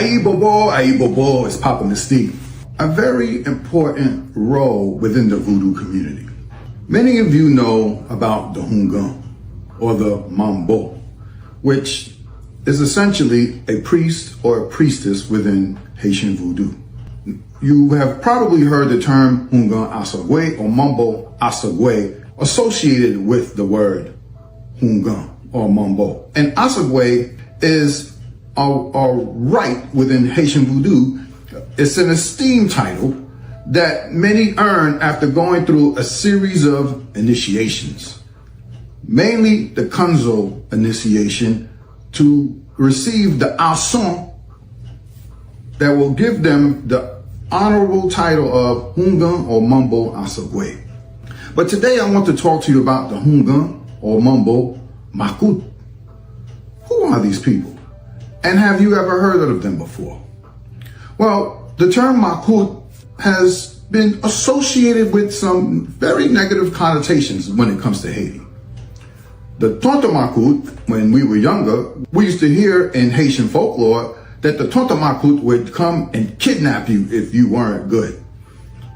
AYIBOBO, AYIBOBO is Papa Mystique. A very important role within the Voodoo community. Many of you know about the Hungan, or the Mambo, which is essentially a priest or a priestess within Haitian Voodoo. You have probably heard the term Hungan Asagwe or Mambo Asagwe associated with the word Hungan or Mambo. And Asagwe is a rite within Haitian Voodoo. It's an esteemed title that many earn after going through a series of initiations, mainly the Kunzo initiation, to receive the Ason that will give them the honorable title of Hungan or Mambo Asagwe. But today I want to talk to you about the Hungan or Mambo Makut. Who are these people? And have you ever heard of them before? Well, the term Makut has been associated with some very negative connotations when it comes to Haiti. The Tonton Makut, when we were younger, we used to hear in Haitian folklore that the Tonton Makut would come and kidnap you if you weren't good.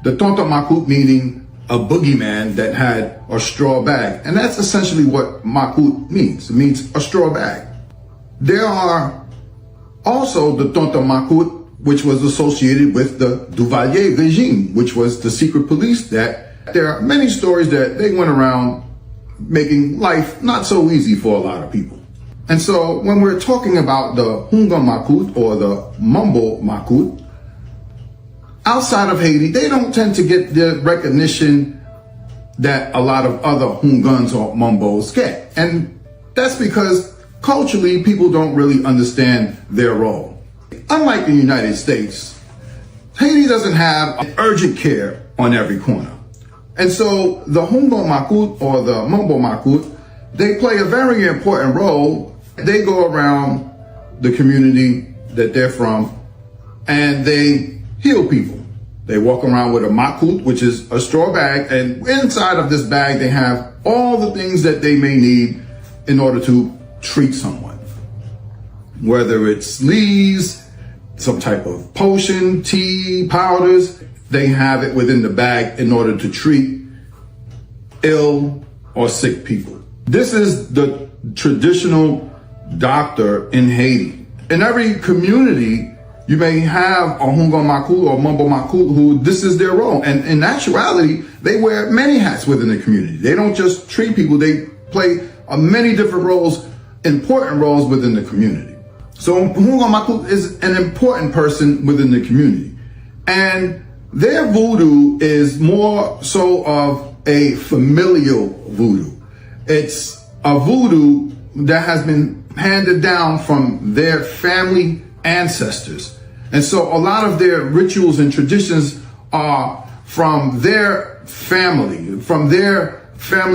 The Tonton Makut meaning a boogeyman that had a straw bag. And that's essentially what Makut means. It means a straw bag. There are also the Tonton Makut, which was associated with the Duvalier regime, which was the secret police. That there are many stories that they went around making life not so easy for a lot of people. And so when we're talking about the Hungan Makut or the Mambo Makut, outside of Haiti, they don't tend to get the recognition that a lot of other Hungans or Mambos get. And that's because culturally, people don't really understand their role. Unlike the United States, Haiti doesn't have urgent care on every corner. And so the Hungan Makut or the Mambo Makut, they play a very important role. They go around the community that they're from and they heal people. They walk around with a makut, which is a straw bag, and inside of this bag they have all the things that they may need in order to treat someone. Whether it's leaves, some type of potion, tea, powders, they have it within the bag in order to treat ill or sick people. This is the traditional doctor in Haiti. In every community, you may have a Hungan Makut or Mambo Makut who this is their role. And in actuality, they wear many hats within the community. They don't just treat people, they play many different roles, important roles within the community. So Hungan Makut is an important person within the community. And their voodoo is more so of a familial voodoo. It's a voodoo that has been handed down from their family ancestors. And so a lot of their rituals and traditions are from their family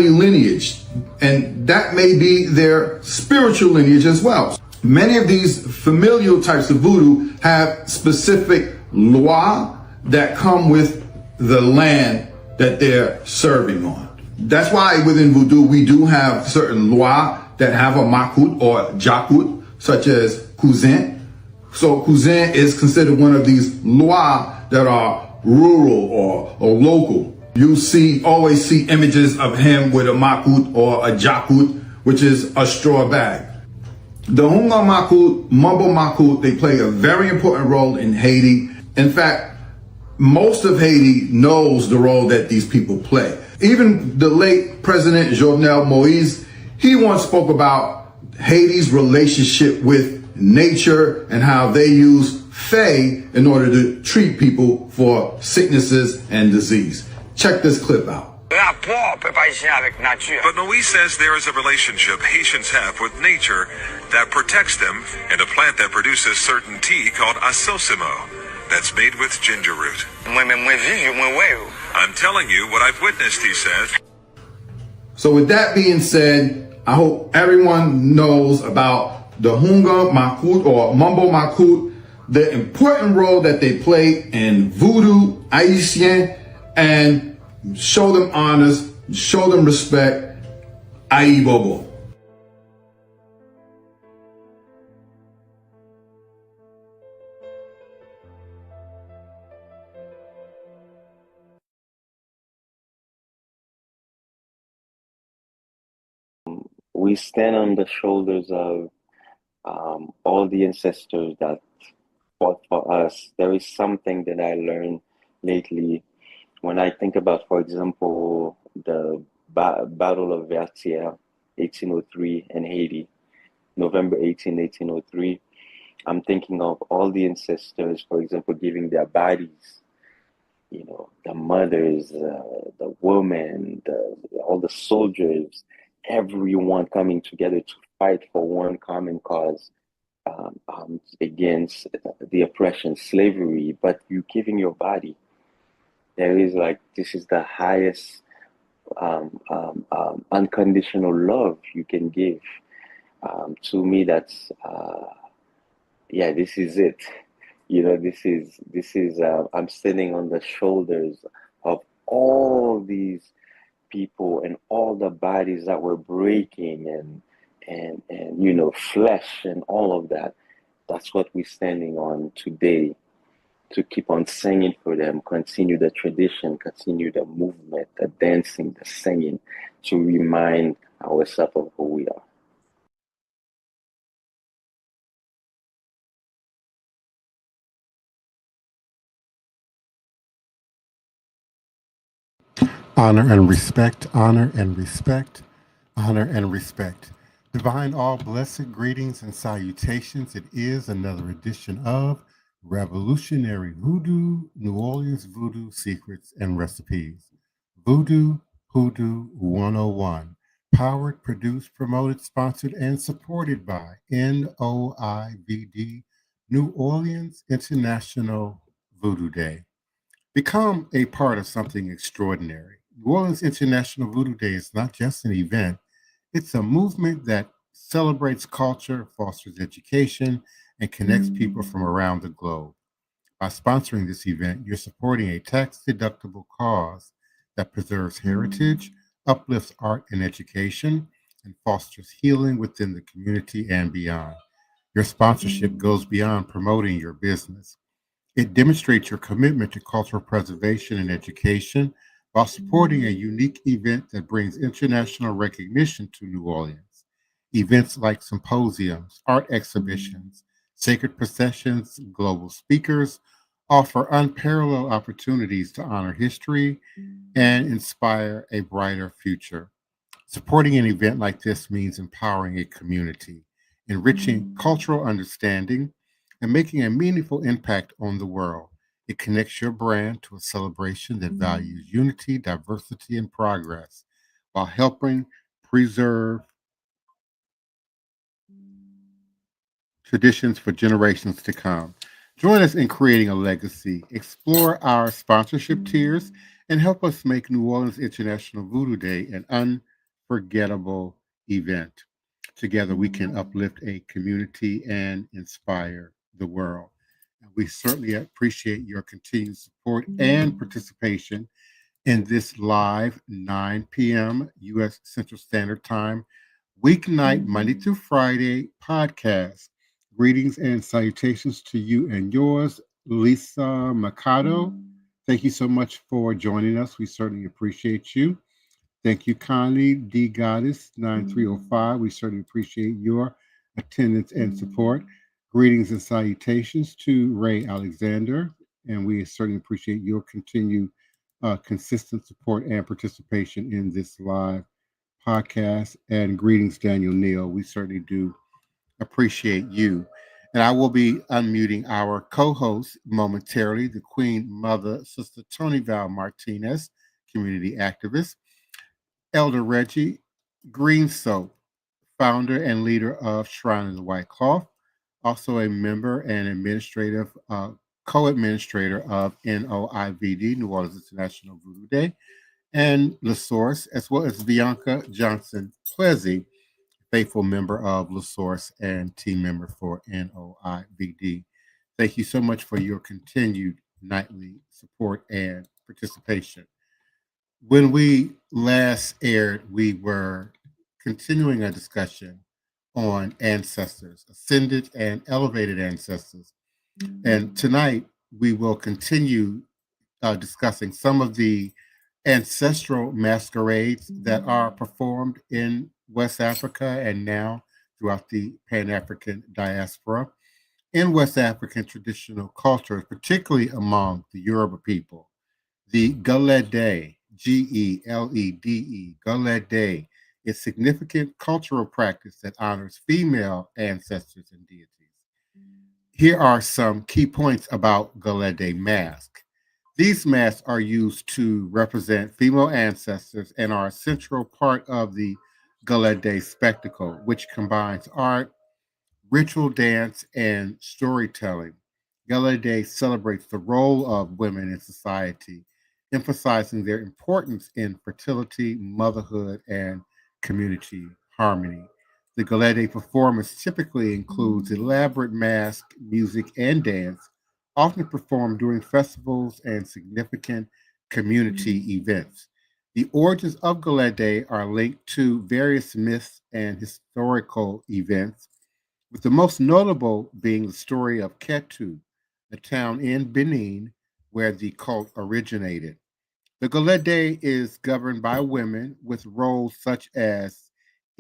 lineage. And that may be their spiritual lineage as well. Many of these familial types of voodoo have specific law that come with the land that they're serving on. That's why within voodoo, we do have certain law that have a makut or jakut, such as cousin. So cousin is considered one of these law that are rural or local. You always see images of him with a makut or a jakut, which is a straw bag. The Hungan Makut, Mambo Makut, they play a very important role in Haiti. In fact, most of Haiti knows the role that these people play. Even the late President Jovenel Moïse, he once spoke about Haiti's relationship with nature and how they use fae in order to treat people for sicknesses and disease. Check this clip out. But Moïse says there is a relationship Haitians have with nature that protects them, and a plant that produces certain tea called asosimo that's made with ginger root. I'm telling you what I've witnessed, he says. So with that being said, I hope everyone knows about the Hungan Makut or Mambo Makut, the important role that they play in Voodoo, Haitien, and show them honors, show them respect. AYIBOBO. we stand on the shoulders of all the ancestors that fought for us. There is something that I learned lately when I think about, for example, the Battle of Vertières, 1803 in Haiti, November 18, 1803. I'm thinking of all the ancestors, for example, giving their bodies, the mothers, the women, all the soldiers, everyone coming together to fight for one common cause, against the oppression, slavery, but you giving your body. There is this is the highest unconditional love you can give. To me, that's yeah, this is it. This is I'm standing on the shoulders of all these people and all the bodies that were breaking and flesh and all of that. That's what we're standing on today, to keep on singing for them, continue the tradition, continue the movement, the dancing, the singing, to remind ourselves of who we are. Honor and respect, honor and respect, honor and respect. Divine all blessed greetings and salutations. It is another edition of Revolutionary Voodoo, New Orleans Voodoo Secrets and Recipes. Voodoo, Hoodoo 101. Powered, produced, promoted, sponsored, and supported by NOIVD, New Orleans International Voodoo Day. Become a part of something extraordinary. New Orleans International Voodoo Day is not just an event, it's a movement that celebrates culture, fosters education, and connects people from around the globe. By sponsoring this event, you're supporting a tax deductible cause that preserves heritage, uplifts art and education, and fosters healing within the community and beyond. Your sponsorship goes beyond promoting your business. It demonstrates your commitment to cultural preservation and education while supporting a unique event that brings international recognition to New Orleans. Events like symposiums, art exhibitions, sacred processions, global speakers offer unparalleled opportunities to honor history and inspire a brighter future. Supporting an event like this means empowering a community, enriching cultural understanding, and making a meaningful impact on the world. It connects your brand to a celebration that values unity, diversity, and progress while helping preserve traditions for generations to come. Join us in creating a legacy. Explore our sponsorship tiers and help us make New Orleans International Voodoo Day an unforgettable event. Together, we can uplift a community and inspire the world. And we certainly appreciate your continued support and participation in this live 9 p.m. U.S. Central Standard Time, weeknight, Monday through Friday podcast. Greetings and salutations to you and yours, Lisa Mercado. Thank you so much for joining us. We certainly appreciate you. Thank you kindly, D Goddess 9305. We certainly appreciate your attendance and support. Greetings and salutations to Ray Alexander, and we certainly appreciate your continued consistent support and participation in this live podcast. And greetings, Daniel Neal. We certainly do appreciate you. And I will be unmuting our co-host momentarily, the Queen Mother, Sister Toni Val Martinez, community activist. Elder Reggie Greensoap, founder and leader of Shrine of the White Cloth, also a member and administrative co-administrator of NOIVD, New Orleans International Voodoo Day, and La Source, as well as Bianca Johnson Plessy, faithful member of La Source and team member for NOIVD. Thank you so much for your continued nightly support and participation. When we last aired, we were continuing a discussion on ancestors, ascended and elevated ancestors. And tonight, we will continue discussing some of the ancestral masquerades that are performed in West Africa and now throughout the Pan-African diaspora. In West African traditional cultures, particularly among the Yoruba people, the Galede, Gelede, Galede, is significant cultural practice that honors female ancestors and deities. Here are some key points about Galede mask. These masks are used to represent female ancestors and are a central part of the Galede spectacle, which combines art, ritual dance, and storytelling. Gala Day celebrates the role of women in society, emphasizing their importance in fertility, motherhood, and community harmony. The Gala Day performance typically includes elaborate mask, music, and dance, often performed during festivals and significant community events. The origins of Gala Day are linked to various myths and historical events, with the most notable being the story of Ketu, a town in Benin where the cult originated. The Golede is governed by women with roles such as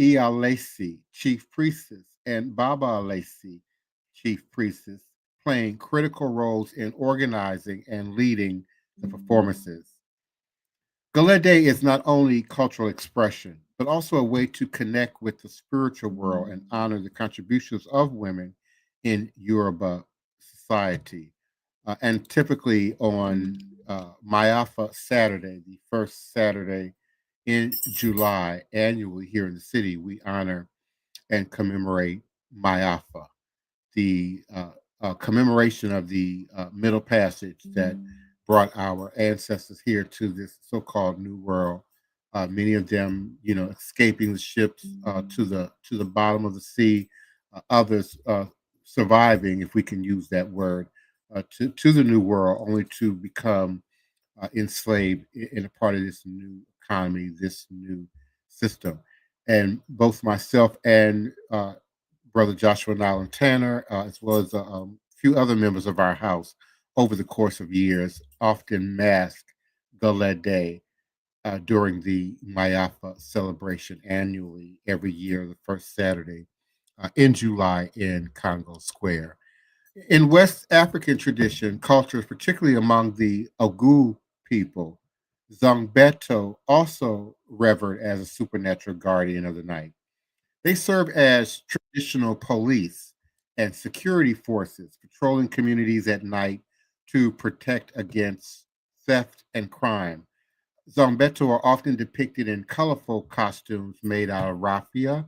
Ialesi, chief priestess, and Baba Alesi, chief priestess, playing critical roles in organizing and leading the performances. Gala Day is not only cultural expression, but also a way to connect with the spiritual world and honor the contributions of women in Yoruba society. And typically on Mayafa Saturday, the first Saturday in July, annually here in the city, we honor and commemorate Mayafa, the commemoration of the Middle Passage that brought our ancestors here to this so-called New World. Many of them, escaping the ships to the bottom of the sea. Others surviving, if we can use that word, to the New World, only to become enslaved in a part of this new economy, this new system. And both myself and Brother Joshua Nylan Tanner, as well as a few other members of our house, over the course of years, often mask Gala Day during the Mayafa celebration annually, every year, the first Saturday in July in Congo Square. In West African tradition, cultures, particularly among the Ogu people, Zongbeto also revered as a supernatural guardian of the night. They serve as traditional police and security forces, patrolling communities at night to protect against theft and crime. Zombeto are often depicted in colorful costumes made out of raffia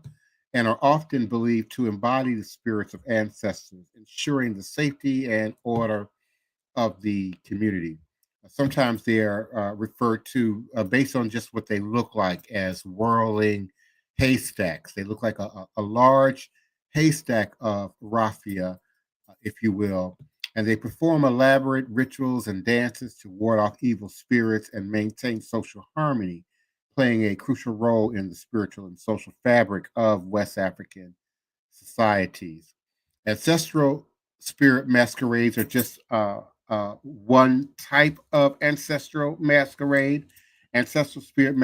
and are often believed to embody the spirits of ancestors, ensuring the safety and order of the community. Sometimes they are referred to, based on just what they look like, as whirling haystacks. They look like a large haystack of raffia, if you will, and they perform elaborate rituals and dances to ward off evil spirits and maintain social harmony, playing a crucial role in the spiritual and social fabric of West African societies. Ancestral spirit masquerades are just one type of ancestral masquerade. Ancestral spirit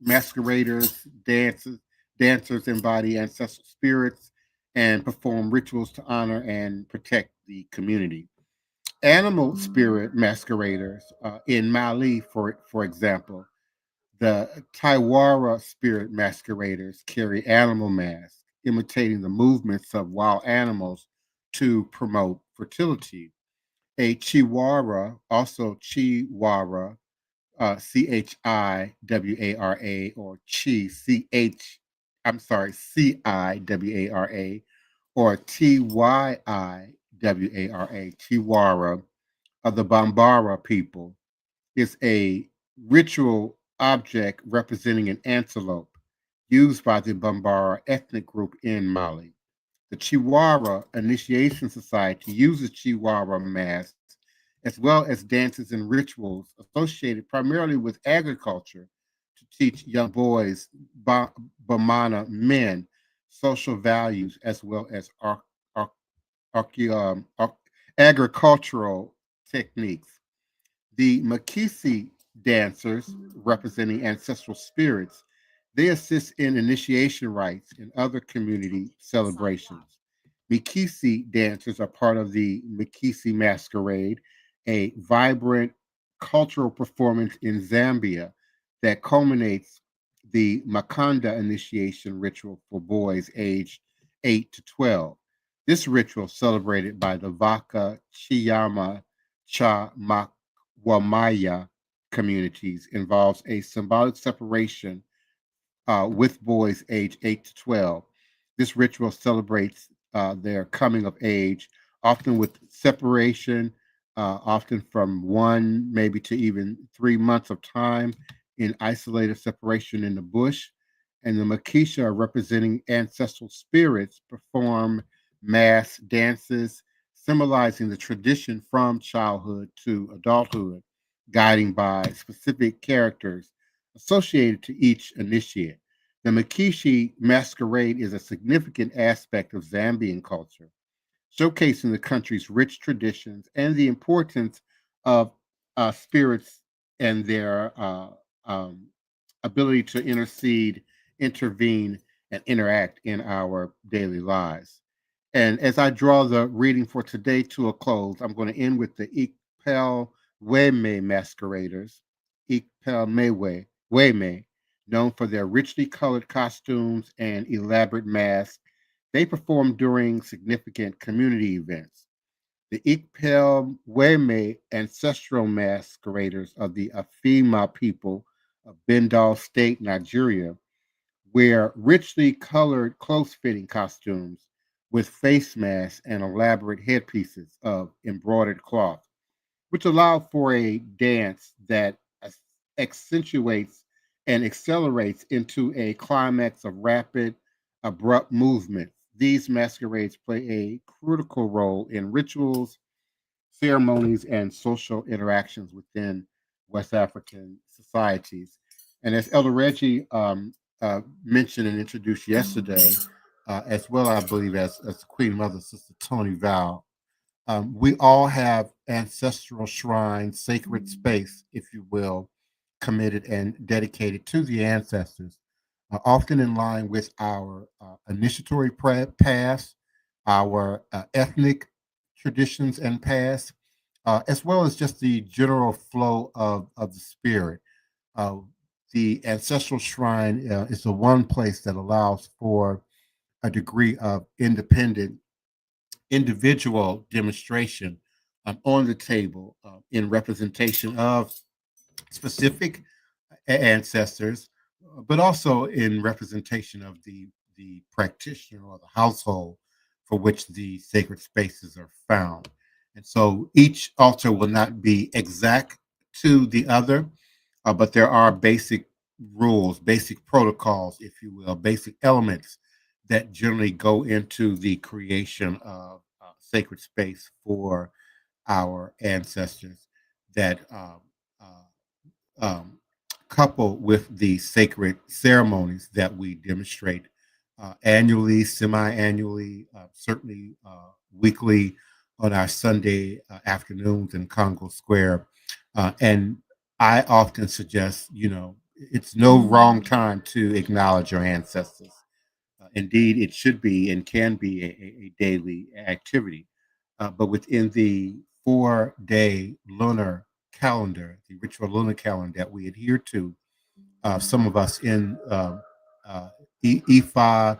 masqueraders, dancers embody ancestral spirits and perform rituals to honor and protect the community. Animal spirit masqueraders in Mali, for example, the Taiwara spirit masqueraders carry animal masks, imitating the movements of wild animals to promote fertility. A Chiwara, also Chiwara, Chiwara, or I'm sorry, Ciwara, or Tyiwara, Chiwara, of the Bambara people, is a ritual object representing an antelope used by the Bambara ethnic group in Mali. The Chihuahua Initiation Society uses Chihuahua masks as well as dances and rituals associated primarily with agriculture to teach young boys, Bamana men, social values as well as archae- agricultural techniques. The Makisi dancers, representing ancestral spirits, They assist in initiation rites and other community celebrations. Mikisi dancers are part of the Mikisi Masquerade, a vibrant cultural performance in Zambia that culminates the Makanda initiation ritual for boys aged 8 to 12. This ritual, celebrated by the Vaka Chiyama Cha Makwamaya communities, involves a symbolic separation with boys age 8 to 12. This ritual celebrates their coming of age, often with separation, often from 1 maybe to even 3 months of time in isolated separation in the bush. And the Makisha, representing ancestral spirits, perform mass dances, symbolizing the tradition from childhood to adulthood, guiding by specific characters associated to each initiate. The Makishi masquerade is a significant aspect of Zambian culture, showcasing the country's rich traditions and the importance of spirits and their um, ability to intercede, intervene, and interact in our daily lives. And as I draw the reading for today to a close, I'm going to end with the Ikpel Weme masqueraders, Ikpel Mewe, Weme, known for their richly colored costumes and elaborate masks. They perform during significant community events. The Ikpel Weme ancestral masqueraders of the Afima people of Bendal State, Nigeria, wear richly colored, close fitting costumes with face masks and elaborate headpieces of embroidered cloth, which allow for a dance that accentuates and accelerates into a climax of rapid, abrupt movement. These masquerades play a critical role in rituals, ceremonies, and social interactions within West African societies. And as Elder Reggie mentioned and introduced yesterday, as well, I believe, as Queen Mother, Sister Toni Val, we all have ancestral shrines, sacred space, if you will, committed and dedicated to the ancestors, often in line with our initiatory past, our ethnic traditions and past, as well as just the general flow of the spirit. Uh, the ancestral shrine is the one place that allows for a degree of independent individual demonstration on the table in representation of specific ancestors, but also in representation of the practitioner or the household for which the sacred spaces are found. And so each altar will not be exact to the other, but there are basic rules, basic protocols, if you will, basic elements that generally go into the creation of sacred space for our ancestors that um, couple with the sacred ceremonies that we demonstrate annually, semi-annually, certainly weekly on our Sunday afternoons in Congo Square. And I often suggest, it's no wrong time to acknowledge your ancestors. Indeed, it should be and can be a daily activity. But within the 4-day lunar calendar, the ritual lunar calendar that we adhere to, some of us in Ifa,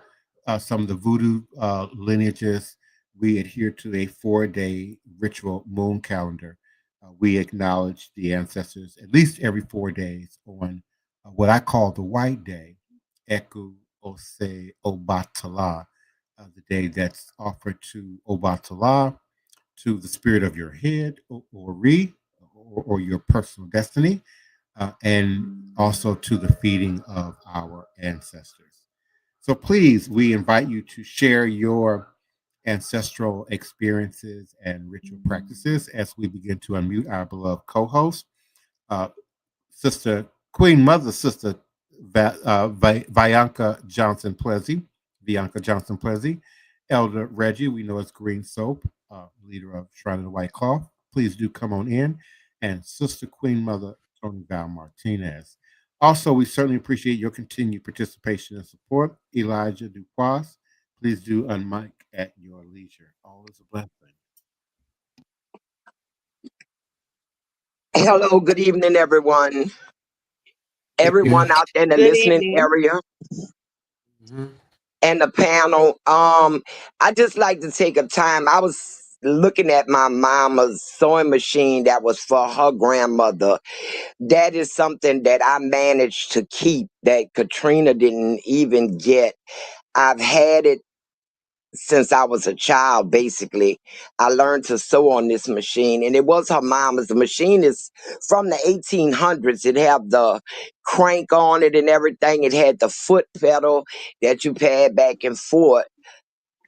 some of the Voodoo lineages, we adhere to a 4-day ritual moon calendar. We acknowledge the ancestors at least every 4 days on what I call the white day, Eku Ose Obatala, the day that's offered to Obatala, to the spirit of your head or or your personal destiny, and also to the feeding of our ancestors. So please, we invite you to share your ancestral experiences and ritual practices as we begin to unmute our beloved co-host, uh, Sister Queen Mother, Sister Vianca Johnson Plessy, Bianca Johnson Plessy, Elder Reggie, we know it's Green Soap, leader of Shrine of the White Cloth. Please do come on in, and Sister Queen Mother Toni Val Martinez. Also, we certainly appreciate your continued participation and support. Elijah Dupois, please do unmic at your leisure. Always a blessing. Hello, good evening, everyone. Everyone out there in the Good listening evening. area Mhm. and the panel. I just like to take a time. I was looking at my mama's sewing machine that was for her grandmother. That is something that I managed to keep that Katrina didn't even get. I've had it since I was a child, basically. I learned to sew on this machine, and it was her mama's. The machine is from the 1800s. It had the crank on it and everything. It had the foot pedal that you pad back and forth.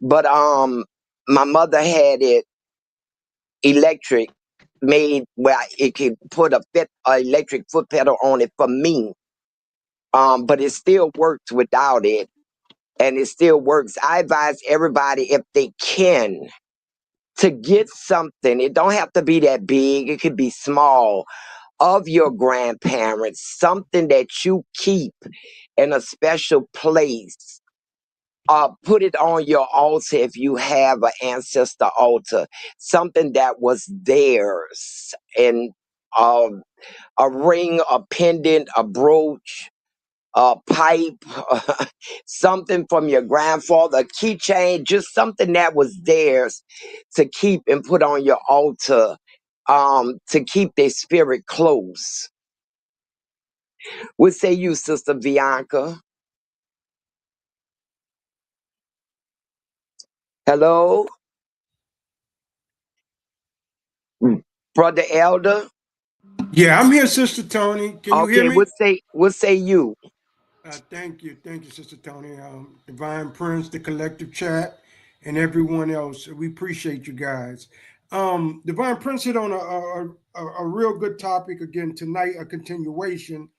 But my mother had it electric, made where it could put a electric foot pedal on it for me. But it still works without it, and it still works. I advise everybody, if they can, to get something. It don't have to be that big. It could be small, of your grandparents, something that you keep in a special place. Put it on your altar if you have an ancestor altar, something that was theirs, and um, a ring, a pendant, a brooch, a pipe, something from your grandfather, a keychain, just something that was theirs to keep and put on your altar, to keep their spirit close. What say you, Sister Bianca? Hello? Mm. Brother Elder? Yeah, I'm here, Sister Toni. Can you hear Okay, me? what say you? Thank you, Sister Toni. Divine Prince, the collective chat, and everyone else. We appreciate you guys. Divine Prince hit on a real good topic again tonight, a continuation.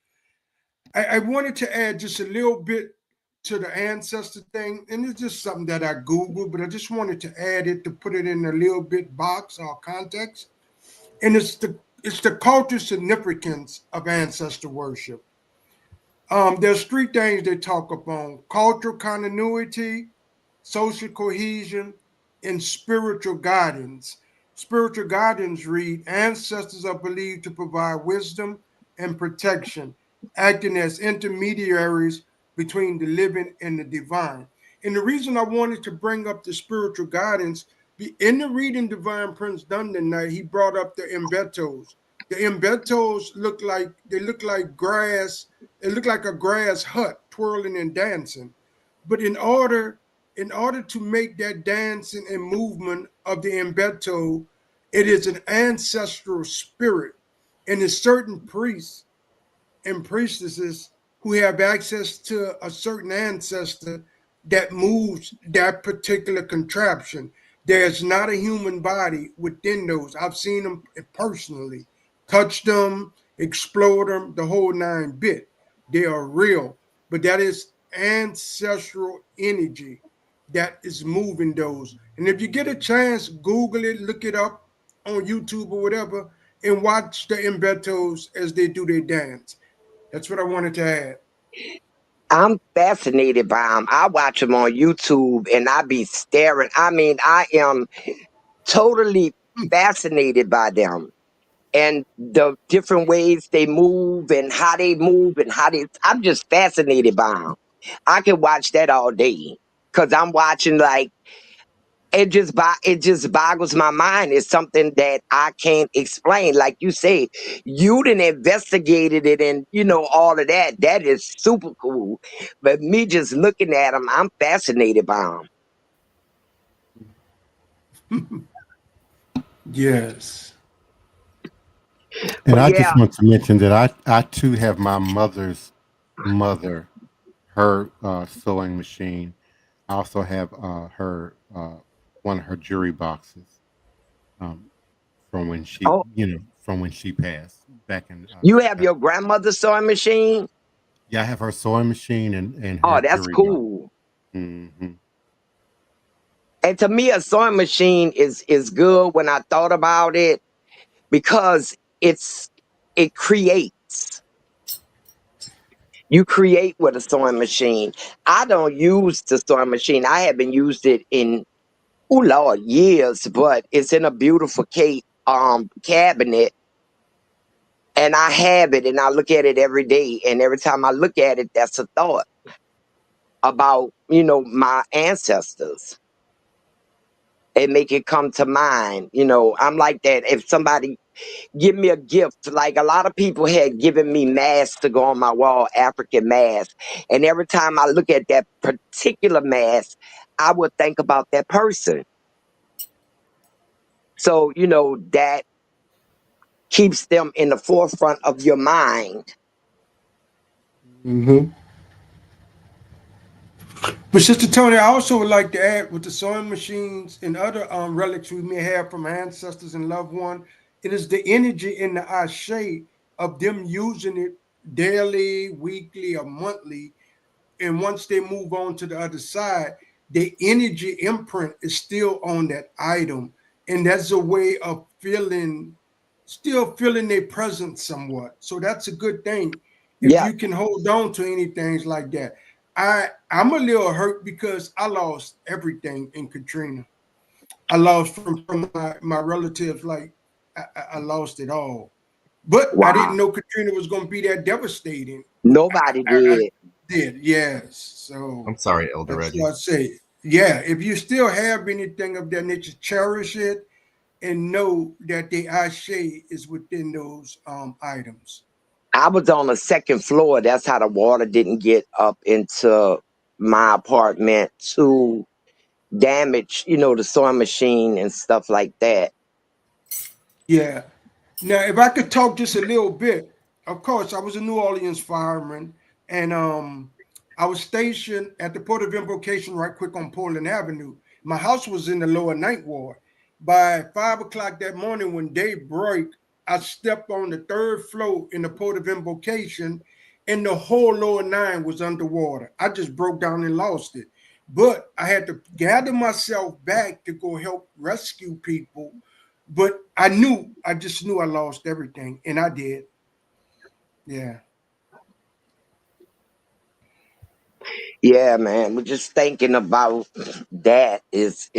I wanted to add just a little bit to the ancestor thing, and it's just something that I Googled, but I just wanted to add it to put it in a little bit box or context. And it's the cultural significance of ancestor worship. There's three things they talk about: cultural continuity, social cohesion, and spiritual guidance. Spiritual guidance read ancestors are believed to provide wisdom and protection, acting as intermediaries between the living and the divine. And the reason I wanted to bring up the spiritual guidance, in the reading Divine Prince done tonight, he brought up the Embetos. The Embetos look like grass. It looked like a grass hut twirling and dancing. But in order to make that dancing and movement of the Embeto, it is an ancestral spirit, and it's certain priests and priestesses who have access to a certain ancestor that moves that particular contraption. There's not a human body within those. I've seen them personally, touch them, explode them, the whole nine bit. They are real, but that is ancestral energy that is moving those. And if you get a chance, Google it, look it up on YouTube or whatever, and watch the Embetos as they do their dance. That's what I wanted to add. I'm fascinated by them. I watch them on YouTube and I be staring. I mean, I am totally fascinated by them and the different ways they move and how they move and I'm just fascinated by them. I can watch that all day because I'm watching, like, it just boggles my mind. It's something that I can't explain. Like you say, you done investigated it and all of that. That is super cool. But me just looking at them, I'm fascinated by them. Yes. And But I yeah, just want to mention that I too have my mother's mother, her sewing machine. I also have her one of her jewelry boxes um, from when she, oh, from when she passed back in. you have your grandmother's sewing machine? Yeah, I have her sewing machine and her Oh, that's jewelry box. cool. Hmm. And to me, a sewing machine is good when I thought about it because it creates. You create with a sewing machine. I don't use the sewing machine. I haven't used it in, oh Lord, years, but it's in a beautiful cabinet, and I have it, and I look at it every day. And every time I look at it, that's a thought about, my ancestors. It make it come to mind. I'm like that. If somebody give me a gift, like a lot of people had given me masks to go on my wall, African masks. And every time I look at that particular mask, I would think about that person. So, that keeps them in the forefront of your mind. Mm-hmm. But Sister Toni, I also would like to add with the sewing machines and other relics we may have from ancestors and loved ones, it is the energy in the ashe of them using it daily, weekly, or monthly. And once they move on to the other side, the energy imprint is still on that item. And that's a way of still feeling their presence somewhat. So that's a good thing. If Yeah. you can hold on to anything like that. I'm a little hurt because I lost everything in Katrina. I lost from my relatives, like I lost it all. But I Wow. didn't know Katrina was going to be that devastating. Nobody I did. did, yes. So I'm sorry, Elder that's Reggie. what I say. Yeah, if you still have anything of that nature, cherish it and know that the ashe is within those items. I was on the second floor. That's how the water didn't get up into my apartment to damage, the sewing machine and stuff like that. Yeah. Now, if I could talk just a little bit, of course, I was a New Orleans fireman, and I was stationed at the Port of Invocation right quick on Portland Avenue. My house was in the lower ninth ward. By 5 o'clock that morning, when day broke, I stepped on the third floor in the Port of Invocation, and the whole lower nine was underwater. I just broke down and lost it. But I had to gather myself back to go help rescue people. But I just knew I lost everything, and I did. Yeah. Yeah, man. We're just thinking about that is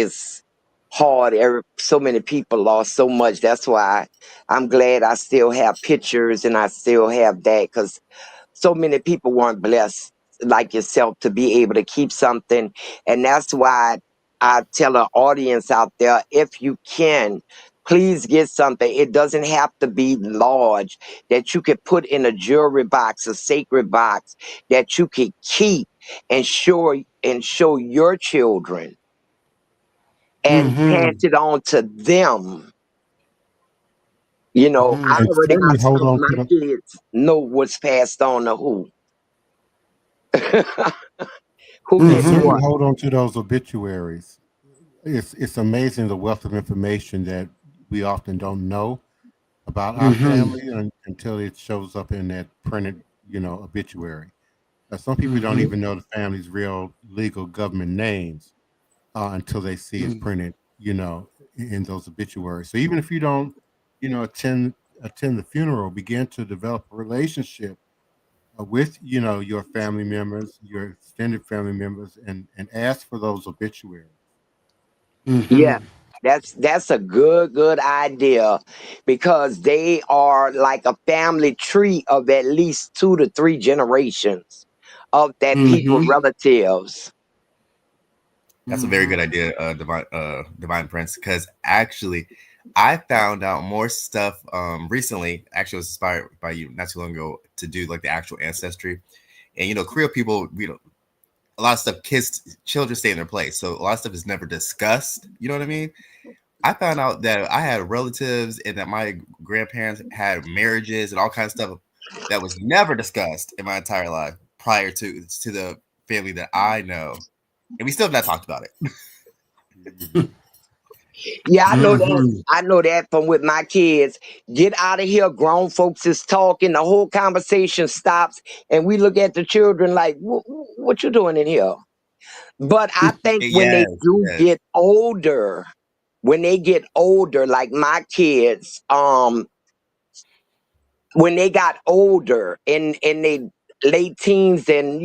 hard. So many people lost so much. That's why I'm glad I still have pictures and I still have that, because so many people weren't blessed like yourself to be able to keep something. And that's why I tell an audience out there, if you can, please get something. It doesn't have to be large, that you could put in a jewelry box, a sacred box that you could keep and show your children and pass Mm-hmm. it on to them. Mm-hmm. I And already certainly got hold stuff on my to the kids know what's passed on to who. Who and gets Mm-hmm. certainly what. hold on to those obituaries. It's amazing the wealth of information that we often don't know about our Mm-hmm. family until it shows up in that printed, obituary. Some people don't Mm-hmm. even know the family's real legal government names until they see it printed, in those obituaries. So even if you don't, attend the funeral, begin to develop a relationship with, your family members, your extended family members, and ask for those obituaries. Yeah, Mm-hmm. that's a good idea, because they are like a family tree of at least 2 to 3 generations of that people Mm-hmm. relatives. That's a very Mm-hmm. good idea, Divine Prince. Because actually, I found out more stuff recently. Actually, I was inspired by you not too long ago to do like the actual ancestry, and Creole people, a lot of stuff, children stay in their place, so a lot of stuff is never discussed. You know what I mean? I found out that I had relatives and that my grandparents had marriages and all kinds of stuff that was never discussed in my entire life prior to the family that I know, and we still have not talked about it. Mhm. Yeah, I know that. Mm-hmm. I know that from with my kids. Get out of here. Grown folks is talking. The whole conversation stops, and we look at the children like, "What you doing in here?" But I think when they Yes, do yes. get older, like my kids, when they got older and they late teens and,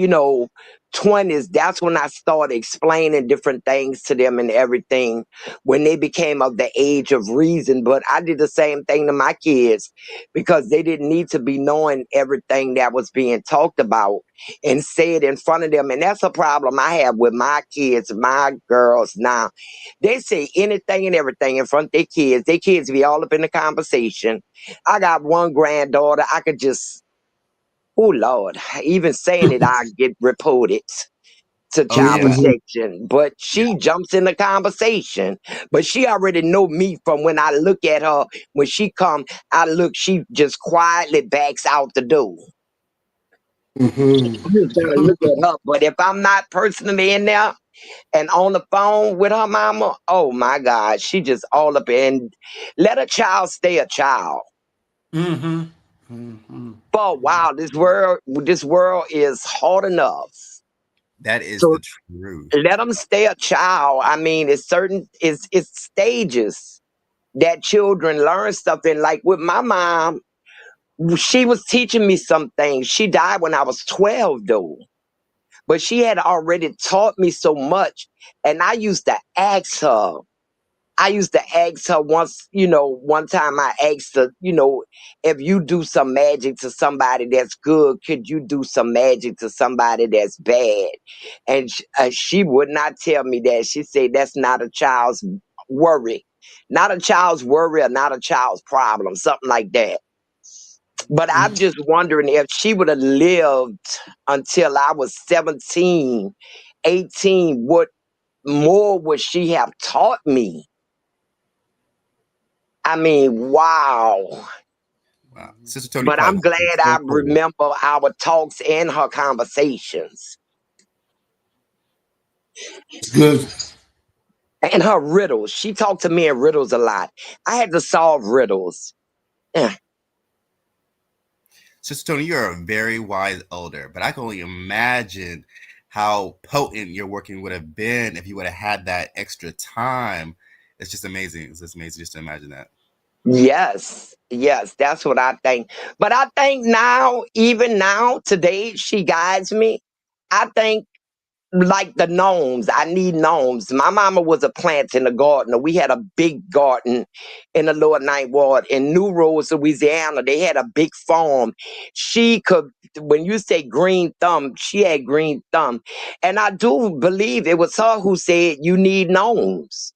20s, that's when I started explaining different things to them and everything when they became of the age of reason. But I did the same thing to my kids because they didn't need to be knowing everything that was being talked about and say it in front of them. And that's a problem I have with my kids, my girls now. They say anything and everything in front of their kids. Their kids be all up in the conversation. I got one granddaughter, I could just, oh Lord, even saying it, I get reported to Oh child yeah. protection. But she jumps in the conversation. But she already know me from when I look at her. When she come, she just quietly backs out the door. Mm-hmm. I'm just gonna look at her. But if I'm not personally in there and on the phone with her mama, oh my God, she just all up in. Let a child stay a child. Mm-hmm. Mm-hmm. For a while, this world is hard enough. That is So the truth. let them stay a child. I mean, it's stages that children learn stuff in. Like with my mom, she was teaching me some things. She died when I was 12 though. But she had already taught me so much. And I used to ask her. Once, one time I asked her, if you do some magic to somebody that's good, could you do some magic to somebody that's bad? And she would not tell me that. She said, that's not a child's worry. Not a child's worry or not a child's problem, something like that. But I'm just wondering if she would have lived until I was 17, 18, what more would she have taught me? I mean, wow. Wow. Sister Toni But probably I'm went glad through I so cool. remember our talks and her conversations Good. and her riddles. She talked to me in riddles a lot. I had to solve riddles. Eh, Sister Toni, you're a very wise elder, but I can only imagine how potent your working would have been if you would have had that extra time. It's just amazing. It's just amazing just to imagine that. yes, that's what I think. But I think now, even now, today, she guides me. I think like the gnomes. I need gnomes. My mama was a plant in the garden. We had a big garden in the lower ninth ward in New Roads, Louisiana. They had a big farm. She could, when you say green thumb, she had green thumb. And I do believe it was her who said, you need gnomes.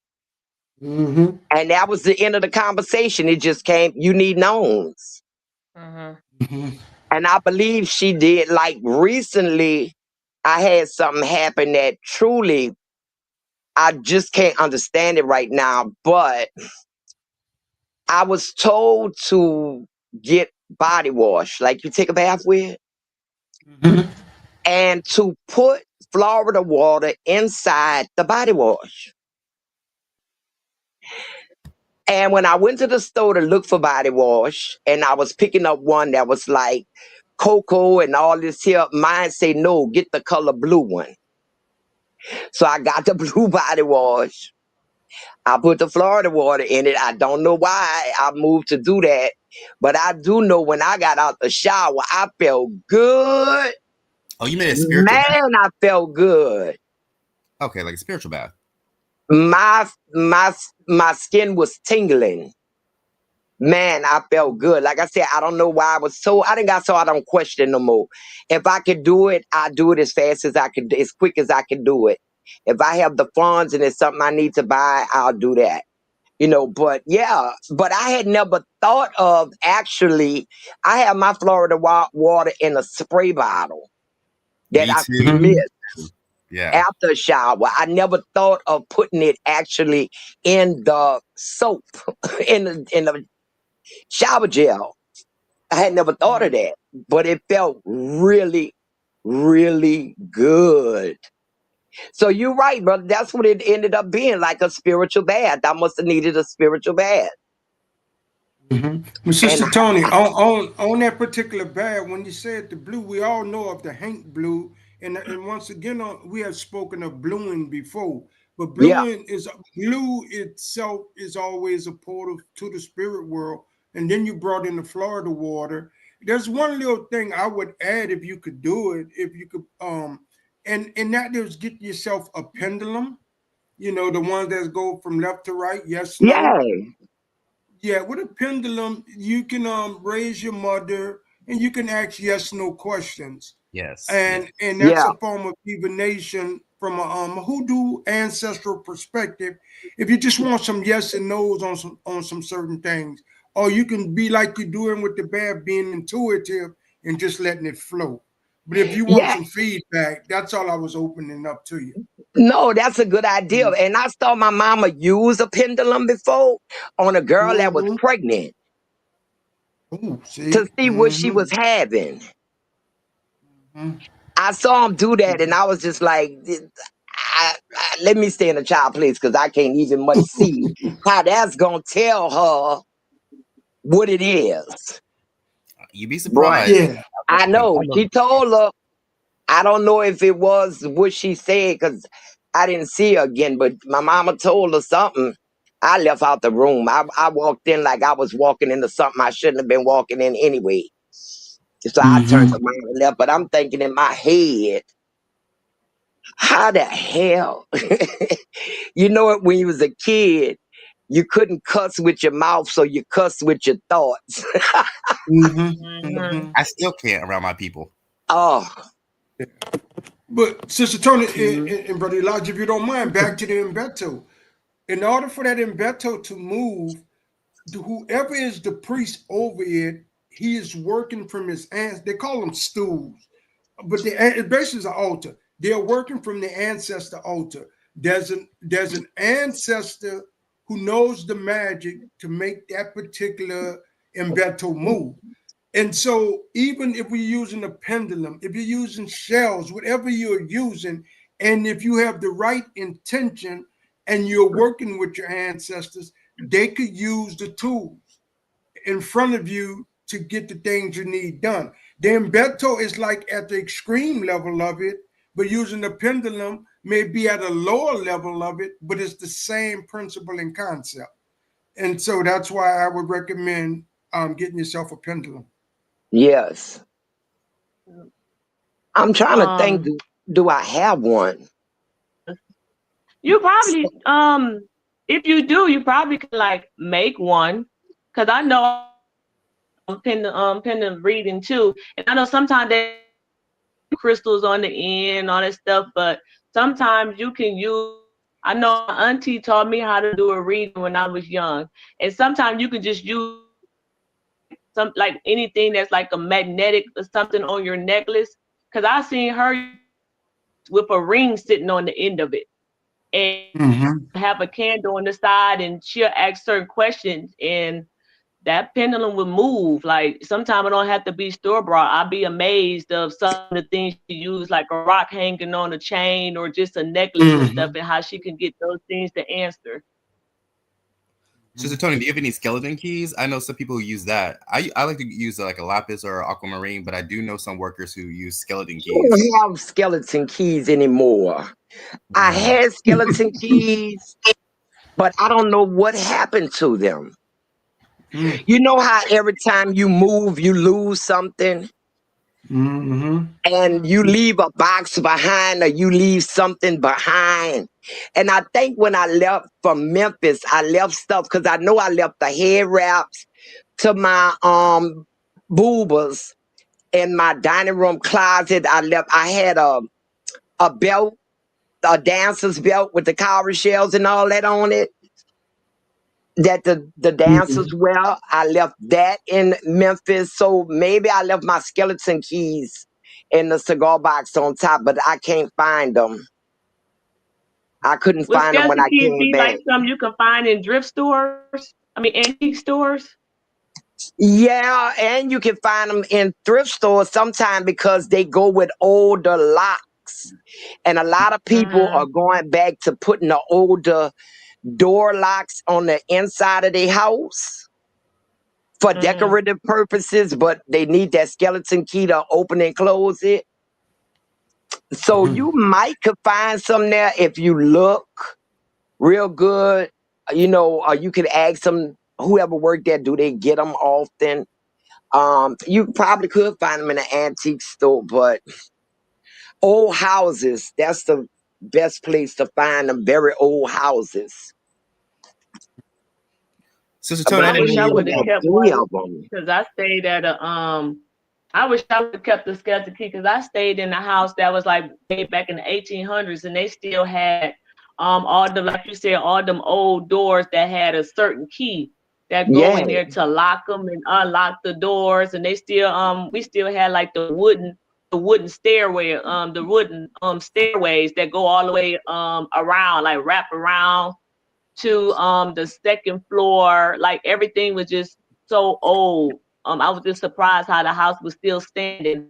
Mm-hmm. And that was the end of the conversation. It just came, you need gnomes. Mm-hmm. And I believe she did. Like recently, I had something happen that truly I just can't understand it right now, but I was told to get body wash, like you take a bath with, Mm-hmm. and to put Florida water inside the body wash. And when I went to the store to look for body wash, and I was picking up one that was like cocoa and all this here, mine say no, get the color blue one. So I got the blue body wash. I put the Florida water in it. I don't know why I moved to do that, but I do know when I got out the shower, I felt good. Oh, you made a spiritual bath? Man, I felt good. Okay, like a spiritual bath. My my skin was tingling. Man, I felt good. Like I said, I don't know why I was so I don't question no more. If I could do it, I do it as fast as I could, as quick as I can do it. If I have the funds and it's something I need to buy, I'll do that. But yeah, but I had never thought of actually, I have my Florida water in a spray bottle that Me I too. Mm-hmm. mix Yeah. after a shower. I never thought of putting it actually in the soap, in the shower gel. I had never thought of that, but it felt really, really good. So you're right, brother. That's what it ended up being, like a spiritual bath. I must have needed a spiritual bath. Mm-hmm. Well, And Sister Toni, on that particular bag, when you said the blue, we all know of the Hank blue, and once again, we have spoken of bluing before, but yeah, blue itself is always a portal to the spirit world, and then you brought in the Florida water, There's one little thing I would add if you could do it, if you could, and that is get yourself a pendulum. You know, the ones that go from left to right, yes, no. Yeah. Yeah, with a pendulum, you can raise your mother and you can ask yes, no questions. Yes. And that's Yeah. a form of divination from a hoodoo ancestral perspective. If you just want some yes and no's on some certain things, or you can be like you're doing with the bear, being intuitive and just letting it flow. But if you want Yeah. some feedback, that's all I was opening up to you. No, that's a good idea. And I saw my mama use a pendulum before on a girl that was Mm-hmm. pregnant Oh, to see. see what she was having. Mm-hmm. I saw him do that, and I was just like, let me stay in a child place because I can't even much see how that's gonna tell her what it is. You'd be But surprised. Yeah. I know I love she told her. I don't know if it was what she said because I didn't see her again. But my mama told her something. I left out the room. I walked in like I was walking into something I shouldn't have been walking in anyway. So I turned Mm-hmm. around and left. But I'm thinking in my head, how the hell? You know it when you was a kid, you couldn't cuss with your mouth, so you cuss with your thoughts. Mm-hmm. Mm-hmm. I still can't around my people. Oh, But Sister Tony mhm. and Brother Elijah, if you don't mind, back to the Embeto. In order for that Embeto to move, whoever is the priest over it, he is working from his ancestors. They call them stools, but it basically is an altar. They're working from the ancestor altar. There's an ancestor who knows the magic to make that particular Embeto move. And so, even if we're using a pendulum, if you're using shells, whatever you're using, and if you have the right intention and you're working with your ancestors, they could use the tools in front of you to get the things you need done. The Embeto is like at the extreme level of it, but using the pendulum may be at a lower level of it, but it's the same principle and concept. And so that's why I would recommend getting yourself a pendulum. Yes. I'm trying to think. Um, Do I have one? you probably if you do, you probably could like make one, because I know pendant reading too, and I know sometimes they crystals on the end, all that stuff, but sometimes you can use. I know my auntie taught me how to do a reading when I was young, and sometimes you can just use some like anything that's like a magnetic or something on your necklace. Because I seen her with a ring sitting on the end of it, and Mm-hmm. have a candle on the side, and she'll ask certain questions, and that pendulum would move. Like sometimes it don't have to be store bought. I'd be amazed of some of the things she used, like a rock hanging on a chain or just a necklace and stuff, Mm-hmm. and how she can get those things to answer. Sister Tony, do you have any skeleton keys? I know some people who use that. I like to use like a lapis or aquamarine, but I do know some workers who use skeleton I keys. don't have skeleton keys anymore. I had skeleton keys, but I don't know what happened to them. Mm-hmm. You know how every time you move, you lose something, Mm-hmm. and you leave a box behind or you leave something behind. And I think when I left from Memphis, I left stuff because I know I left the head wraps to my boobas in my dining room closet. I had a belt, a dancer's belt with the cowrie shells and all that on it that the dancers wear. I left that in Memphis. So maybe I left my skeleton keys in the cigar box on top, but I can't find them. I couldn't Would find them when skeleton I keys came be back. like something you can find in thrift stores? I mean, antique stores? Yeah, and you can find them in thrift stores sometime because they go with older locks. And a lot of people are Mm-hmm. going back to putting the older door locks on the inside of their house for Mm-hmm. decorative purposes, but they need that skeleton key to open and close it. So you might could find some there if you look real good, or you could ask them whoever worked there, do they get them often? You probably could find them in an antique store, but old houses, that's the best place to find them, very old houses. Sister But Toni, I I I didn't wish know I you only would were. have had kept 3 one of them. because I stayed at a I wish I would have kept the skeleton key because I stayed in a house that was like way back in the 1800s and they still had all the, like you said, all them old doors that had a certain key that go Yeah, in there to lock them and unlock the doors, and they still we still had like the wooden stairway, the wooden stairways that go all the way around, like wrap around to the second floor. Like everything was just so old. I was just surprised how the house was still standing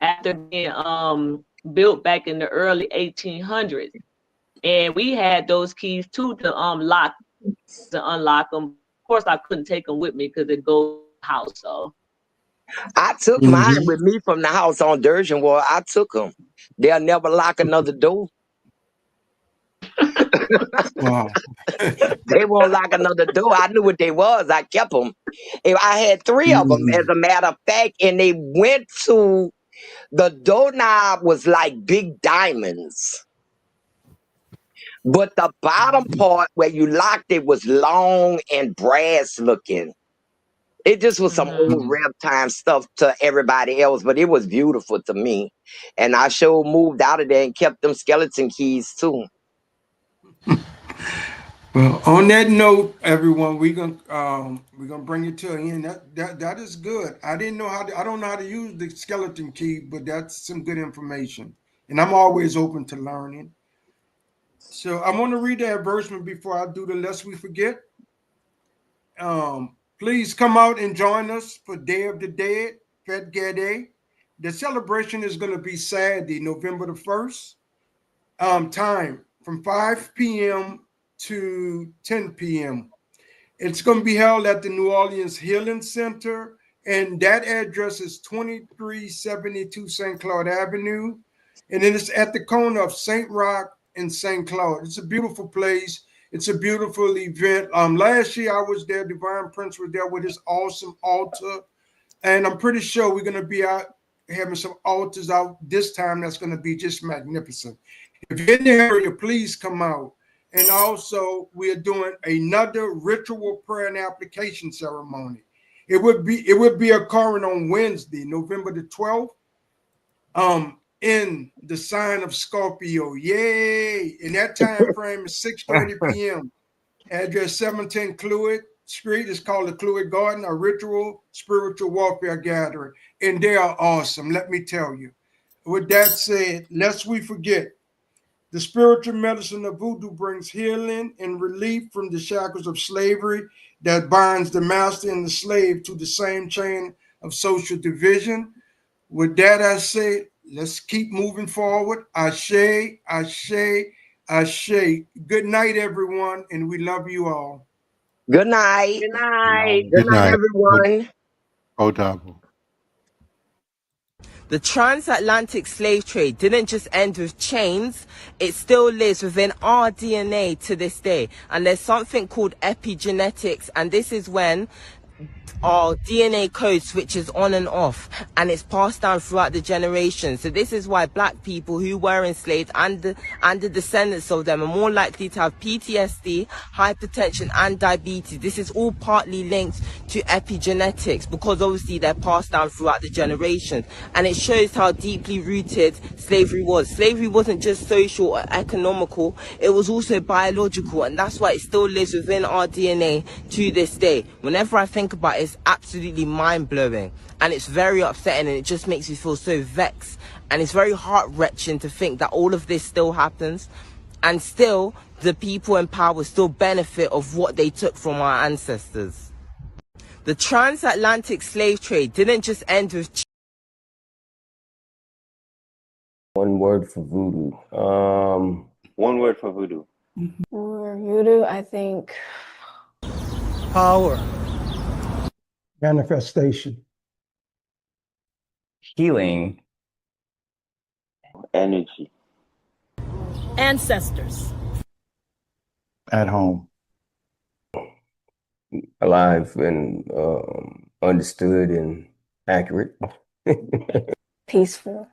after being built back in the early 1800s. And we had those keys too to lock to unlock them. Of course, I couldn't take them with me because it goes to the house. So I took mine Mhm. with me from the house on Durgeon Wall. I took them. They'll never lock another door. Wow. They won't lock another door. I knew what they was. I kept them. I had 3 of them, as Mhm. a matter of fact, and they went to the doorknob was like big diamonds, but the bottom part where you locked it was long and brass looking. It just was some old Mhm. rev time stuff to everybody else, but it was beautiful to me. And I sure moved out of there and kept them skeleton keys too. Well, on that note, everyone, we're gonna bring it to an end. That is good. I didn't know I don't know how to use the skeleton key, but that's some good information. And I'm always open to learning. So I want to read the advertisement before I do the lest we forget. Please come out and join us for Day of the Dead, Fat Day. The celebration is going to be Saturday, November the 1st. Time from 5 p.m. to 10 p.m. It's going to be held at the New Orleans Healing Center, and that address is 2372 St. Claude Avenue. And then it's at the corner of St. Roch and St. Claude. It's a beautiful place. It's a beautiful event. Last year I was there. Divine Prince was there with his awesome altar. And I'm pretty sure we're going to be out having some altars out this time. That's going to be just magnificent. If you're in the area, please come out. And also, we're doing another ritual prayer and application ceremony. It would be occurring on Wednesday, November the 12th, in the sign of Scorpio. Yay! In that time frame is 6:30 p.m. Address 710 Cluid Street is called the Cluid Garden, a ritual spiritual warfare gathering. And they are awesome, let me tell you. With that said, lest we forget, the spiritual medicine of voodoo brings healing and relief from the shackles of slavery that binds the master and the slave to the same chain of social division. With that, I say, let's keep moving forward. Ashe, ashe, ashe. Good night, everyone, and we love you all. Good night. good night. Good Good night, night. everyone. Vodou. The transatlantic slave trade didn't just end with chains, it still lives within our DNA to this day. And there's something called epigenetics, and this is when our DNA code switches on and off, and it's passed down throughout the generations. So this is why black people who were enslaved and the descendants of them are more likely to have PTSD, hypertension and diabetes. This is all partly linked to epigenetics because obviously they're passed down throughout the generations, and it shows how deeply rooted slavery was. Slavery wasn't just social or economical, it was also biological, and that's why it still lives within our DNA to this day. Whenever I think about it, it's absolutely mind-blowing, and it's very upsetting, and it just makes me feel so vexed, and it's very heart-wrenching to think that all of this still happens, and still the people in power still benefit of what they took from our ancestors. The transatlantic slave trade didn't just end with One word for voodoo. One word for voodoo. For Voodoo, I think Power. Manifestation. Healing. Energy. ancestors. At home. Alive and understood and Accurate. Peaceful.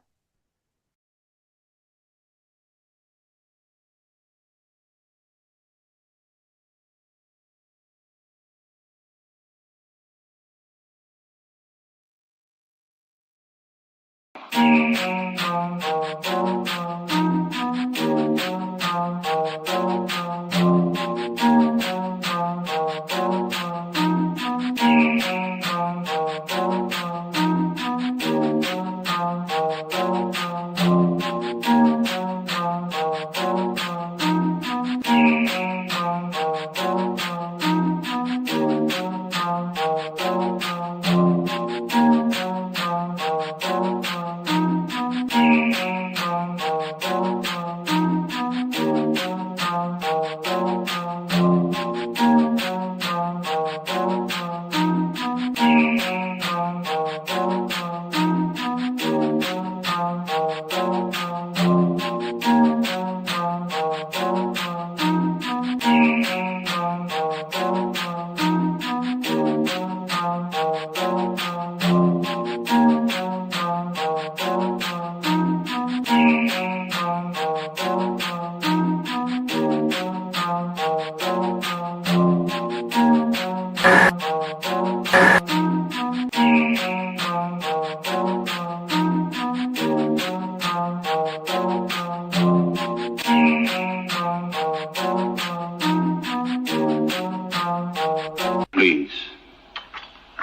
Please,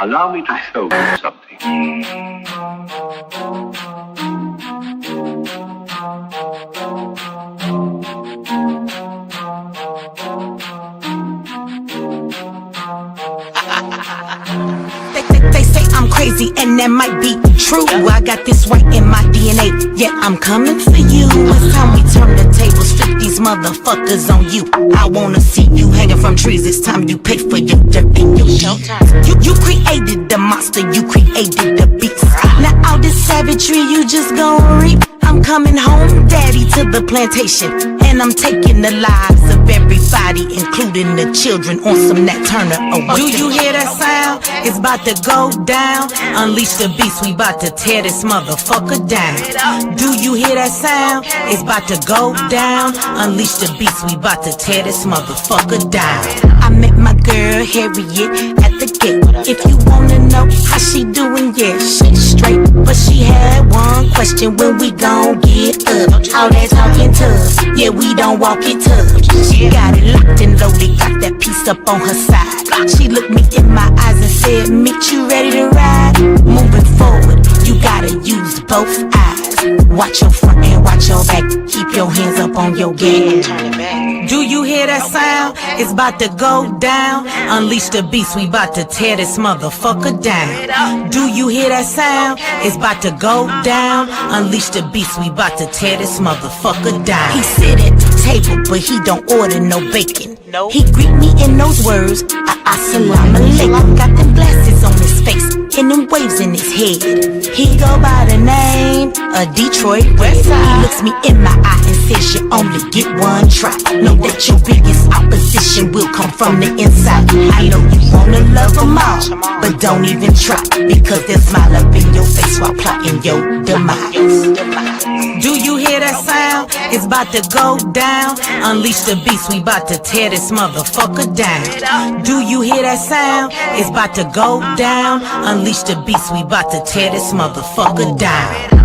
allow me to show you something. They say I'm crazy and that might be true. I got this right in my DNA, yet I'm coming for you. It's time we turn the tables, flip these motherfuckers on you. I wanna see you hanging from trees. It's time you pay for your dirt and your showtime. You created the monster, you created the beast. Now all this savagery you just gon' reap. I'm coming home, daddy, to the plantation, and I'm taking the lives of everybody, including the children, on some Nat Turner. Oh, do you hear that sound? It's about to go down. Unleash the beast, we about to tear this motherfucker down. Do you hear that sound? It's about to go down. Unleash the beast, we about to tear this motherfucker down. I met my girl Harriet at the gate. If you wanna know how she doing, yeah, she straight. But she had one question: when we gon' get up? All that talking tough, yeah, we don't walk it tough. She got it locked and loaded, got that piece up on her side. She looked me in my eyes and said, "Meet you ready to ride?" Moving forward, you gotta use both eyes. Watch your front and watch your back. Keep your hands up on your gas. Do you hear that sound? It's about to go down. Unleash the beast, we about to tear this motherfucker down. Do you hear that sound? It's about to go down. Unleash the beast, we about to tear this motherfucker down. He sit at the table, but he don't order no bacon. He greet me in those words, assalamu alaikum. Got them glasses on his face and them waves in his head. He go by the name of Detroit Red. He looks me in my eye and says, you only get one try. Know that your biggest opposition will come from the inside. I know you wanna love them all, but don't even try, because they'll smile up in your face while plotting your demise. Do you hear that sound? It's about to go down. Unleash the beast, we about to tear this motherfucker down. Do you hear that sound? It's about to go down. Unleash the beast, we about to tear this motherfucker down.